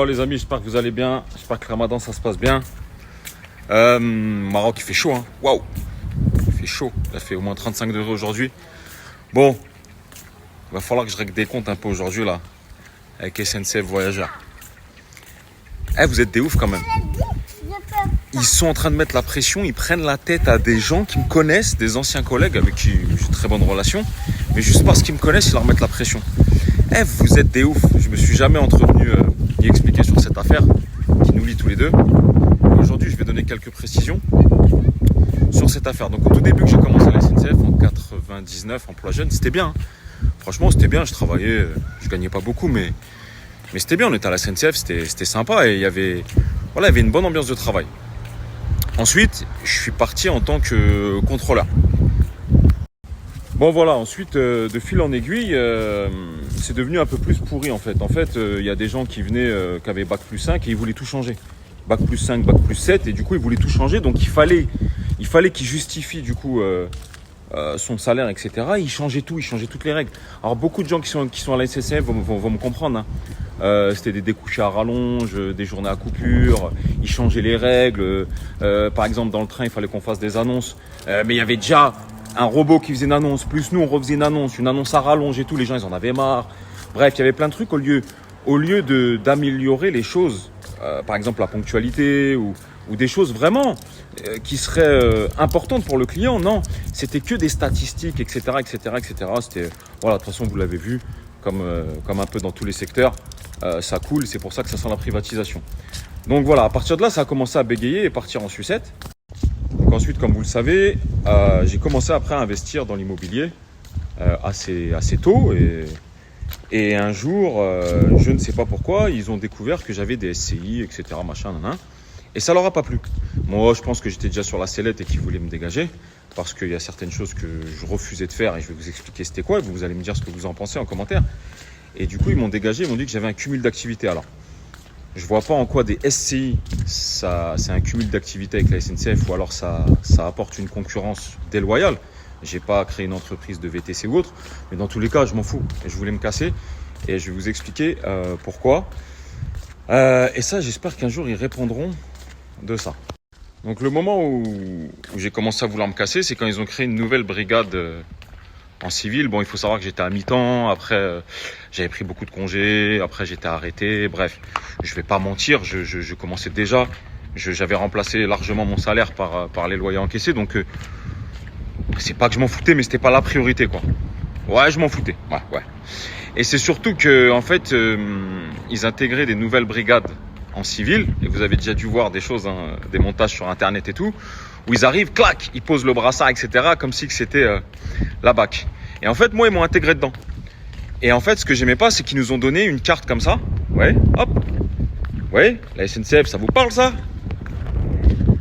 Oh les amis, j'espère que vous allez bien, j'espère que le ramadan ça se passe bien. Maroc il fait chaud, hein. Waouh, il fait chaud, il a fait au moins 35 degrés aujourd'hui. Bon, il va falloir que je règle des comptes un peu aujourd'hui là, avec SNCF Voyageurs. Eh, vous êtes des oufs quand même. Ils sont en train de mettre la pression, ils prennent la tête à des gens qui me connaissent, des anciens collègues avec qui j'ai de très bonnes relations. Mais juste parce qu'ils me connaissent, ils leur mettent la pression. Eh, vous êtes des oufs, je me suis jamais entretenu ni expliqué sur cette affaire qui nous lie tous les deux. Aujourd'hui, je vais donner quelques précisions sur cette affaire. Donc au tout début que j'ai commencé à la SNCF en 99, emploi jeune, c'était bien. Franchement, c'était bien, je travaillais, je gagnais pas beaucoup, mais c'était bien, on était à la SNCF, c'était sympa et il y avait une bonne ambiance de travail. Ensuite, je suis parti en tant que contrôleur. Bon voilà, ensuite de fil en aiguille, c'est devenu un peu plus pourri en fait. En fait, il y a des gens qui venaient, qui avaient bac plus 5 et ils voulaient tout changer. Bac plus 5, bac plus 7 et du coup ils voulaient tout changer. Donc il fallait qu'ils justifient du coup son salaire, etc. Ils changeaient tout, ils changeaient toutes les règles. Alors beaucoup de gens qui sont à la SNCF vont me comprendre, hein. C'était des découchés à rallonge, des journées à coupure, ils changeaient les règles. Par exemple dans le train il fallait qu'on fasse des annonces, mais il y avait déjà un robot qui faisait une annonce, plus nous on refaisait une annonce à rallonge et tout, les gens ils en avaient marre. Bref, il y avait plein de trucs au lieu d'améliorer les choses, par exemple la ponctualité ou des choses vraiment qui seraient importantes pour le client. Non, c'était que des statistiques, etc. C'était, voilà, de toute façon vous l'avez vu, comme un peu dans tous les secteurs, ça coule, c'est pour ça que ça sent la privatisation. Donc voilà, à partir de là, ça a commencé à bégayer et partir en sucette. Donc ensuite, comme vous le savez, j'ai commencé après à investir dans l'immobilier assez tôt et un jour, je ne sais pas pourquoi, ils ont découvert que j'avais des SCI, etc. machin, et ça leur a pas plu. Moi, je pense que j'étais déjà sur la sellette et qu'ils voulaient me dégager parce qu'il y a certaines choses que je refusais de faire et je vais vous expliquer c'était quoi et vous allez me dire ce que vous en pensez en commentaire. Et du coup, ils m'ont dégagé, ils m'ont dit que j'avais un cumul d'activités. Alors, je vois pas en quoi des SCI, c'est un cumul d'activités avec la SNCF ou alors ça apporte une concurrence déloyale. J'ai pas créé une entreprise de VTC ou autre, mais dans tous les cas, je m'en fous. Et je voulais me casser et je vais vous expliquer pourquoi. Et ça, j'espère qu'un jour, ils répondront de ça. Donc le moment où j'ai commencé à vouloir me casser, c'est quand ils ont créé une nouvelle brigade en civil. Bon, il faut savoir que j'étais à mi-temps, après j'avais pris beaucoup de congés, après j'étais arrêté, bref, je vais pas mentir, je commençais déjà, j'avais remplacé largement mon salaire par les loyers encaissés, donc c'est pas que je m'en foutais, mais c'était pas la priorité, quoi. Ouais, je m'en foutais, ouais. Et c'est surtout que, en fait, ils intégraient des nouvelles brigades en civil, et vous avez déjà dû voir des choses, hein, des montages sur internet et tout, où ils arrivent, clac, ils posent le brassard, etc., comme si que c'était la BAC. Et en fait, moi, ils m'ont intégré dedans. Et en fait, ce que j'aimais pas, c'est qu'ils nous ont donné une carte comme ça. Ouais, hop. Ouais, la SNCF, ça vous parle, ça?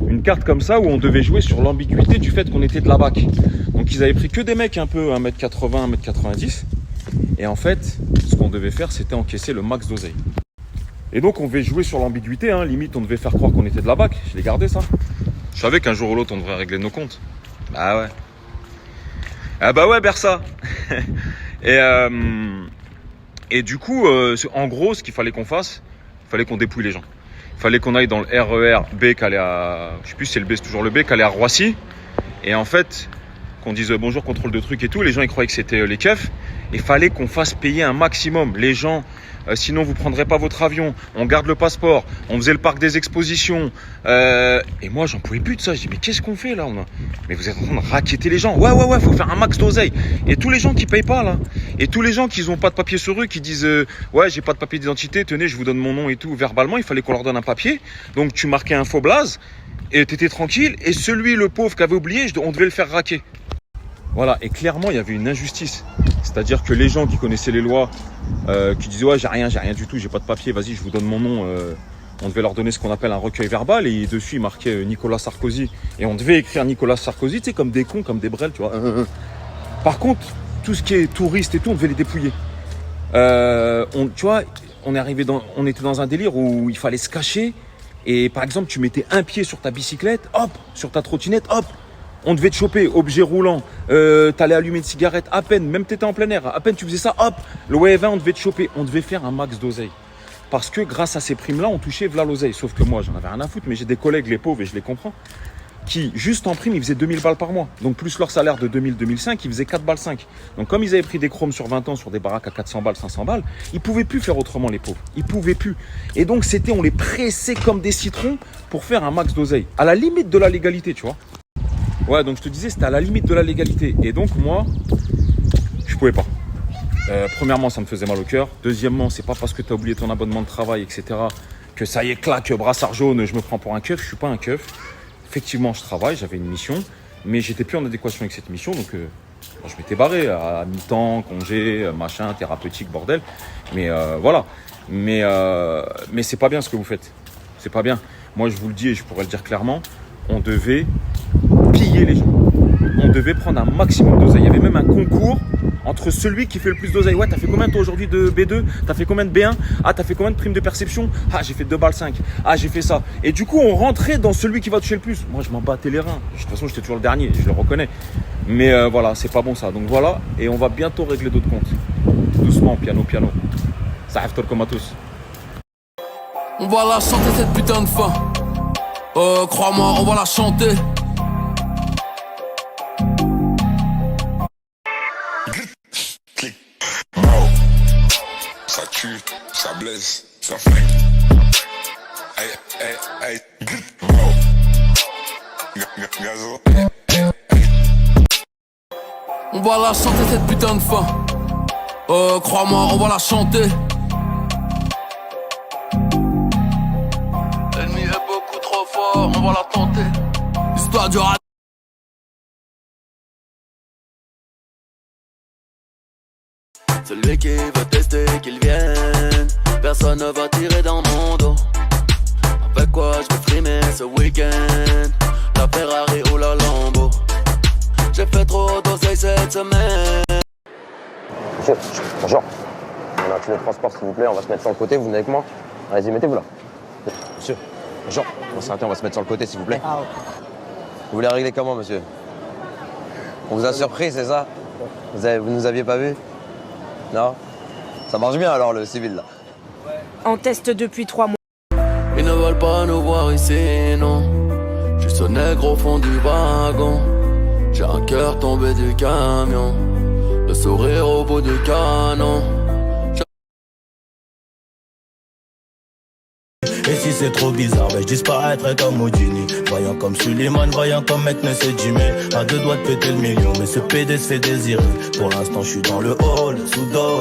Une carte comme ça où on devait jouer sur l'ambiguïté du fait qu'on était de la BAC. Donc, ils avaient pris que des mecs un peu 1m80, 1m90. Et en fait, ce qu'on devait faire, c'était encaisser le max d'oseille. Et donc, on devait jouer sur l'ambiguïté, hein. Limite, on devait faire croire qu'on était de la BAC. Je l'ai gardé, ça. Je savais qu'un jour ou l'autre, on devrait régler nos comptes. Bah ouais. Ah bah ouais, Bersa. Et du coup, en gros, ce qu'il fallait qu'on fasse, il fallait qu'on dépouille les gens. Il fallait qu'on aille dans le RER B qui allait à... Je sais plus si c'est le B, c'est toujours le B, qui allait à Roissy. Et en fait, qu'on dise bonjour, contrôle de trucs et tout, les gens ils croyaient que c'était les keufs. Il fallait qu'on fasse payer un maximum. Les gens, sinon vous prendrez pas votre avion. On garde le passeport. On faisait le parc des expositions. Et moi, j'en pouvais plus de ça. Je dis, mais qu'est-ce qu'on fait là? Mais vous êtes en train de raqueter les gens. Ouais, faut faire un max d'oseille. Et tous les gens qui payent pas là. Et tous les gens qui n'ont pas de papier sur eux, qui disent, ouais, j'ai pas de papier d'identité. Tenez, je vous donne mon nom et tout. Verbalement, il fallait qu'on leur donne un papier. Donc tu marquais un faux blaze et t'étais tranquille. Et celui, le pauvre qui avait oublié, on devait le faire raquer. Voilà, et clairement, il y avait une injustice. C'est-à-dire que les gens qui connaissaient les lois, qui disaient « Ouais, j'ai rien du tout, j'ai pas de papier, vas-y, je vous donne mon nom. » On devait leur donner ce qu'on appelle un recueil verbal. Et dessus, il marquait Nicolas Sarkozy. Et on devait écrire Nicolas Sarkozy, tu sais, comme des cons, comme des brels, tu vois. Par contre, tout ce qui est touriste et tout, on devait les dépouiller. Tu vois, on était dans un délire où il fallait se cacher. Et par exemple, tu mettais un pied sur ta bicyclette, hop, sur ta trottinette, hop. On devait te choper, objet roulant, t'allais allumer une cigarette à peine, même t'étais en plein air, à peine tu faisais ça, hop, le wave 1, on devait te choper, on devait faire un max d'oseille. parce que grâce à ces primes-là, on touchait v'là l'oseille. Sauf que moi, j'en avais rien à foutre, mais j'ai des collègues, les pauvres, et je les comprends, qui, juste en prime, ils faisaient 2000 balles par mois. Donc, plus leur salaire de 2000-2005, ils faisaient 4 balles 5. Donc, comme ils avaient pris des chromes sur 20 ans, sur des baraques à 400 balles, 500 balles, ils pouvaient plus faire autrement, les pauvres. Ils pouvaient plus. Et donc, on les pressait comme des citrons pour faire un max d'oseille. À la limite de la légalité, tu vois. Ouais, donc je te disais, c'était à la limite de la légalité. Et donc, moi, je pouvais pas. Premièrement, ça me faisait mal au cœur. Deuxièmement, c'est pas parce que tu as oublié ton abonnement de travail, etc., que ça y est, claque, brassard jaune, je me prends pour un keuf. Je suis pas un keuf. Effectivement, je travaille, j'avais une mission, mais j'étais plus en adéquation avec cette mission, donc je m'étais barré à mi-temps, congé, machin, thérapeutique, bordel. Mais voilà. Mais c'est pas bien ce que vous faites. C'est pas bien. Moi, je vous le dis et je pourrais le dire clairement, on devait piller les gens. On devait prendre un maximum d'oseille. Il y avait même un concours entre celui qui fait le plus d'oseille. Ouais, t'as fait combien toi aujourd'hui de B2? T'as fait combien de B1? Ah, t'as fait combien de primes de perception? Ah, j'ai fait 2 balles 5. Ah, j'ai fait ça. Et du coup, on rentrait dans celui qui va toucher le plus. Moi, je m'en battais les reins. De toute façon, j'étais toujours le dernier, je le reconnais. Mais voilà, c'est pas bon ça. Donc voilà, et on va bientôt régler d'autres comptes. Doucement, piano, piano. Ça arrive comme à tous. On va la chanter cette putain de fin. Crois-moi, on va la chanter. Ça tue, ça blesse, ça flingue. Aïe, aïe, aïe, bro. Gazo. On va la chanter cette putain de fin. Crois-moi, on va la chanter. L'ennemi est beaucoup trop fort, on va la tenter. L'histoire du rat. Celui qui veut tester qu'il vienne. Personne ne va tirer dans mon dos. Avec quoi je vais frimer ce week-end? La Ferrari ou la Lambo. J'ai fait trop d'oseille cette semaine. Monsieur, bonjour. On a un tunnel de transport s'il vous plaît, on va se mettre sur le côté, vous venez avec moi? Allez-y, mettez-vous là. Monsieur, bonjour. On s'arrête, on va se mettre sur le côté s'il vous plaît. Ah, ok. Vous voulez régler comment, monsieur? On vous a surpris, c'est ça? Vous nous aviez pas vu? Non? Ça marche bien alors le civil là. En test depuis 3 mois. Ils ne veulent pas nous voir ici, non. Je suis ce nègre au fond du wagon. J'ai un cœur tombé du camion. Le sourire au bout du canon. Et si c'est trop bizarre, ben je disparaîtrai comme Houdini. Voyant comme Suleiman, voyant comme mec ne sait Jimmy. À 2 doigts de péter le million, mais ce PD se fait désirer. Pour l'instant je suis dans le hall, sous dos.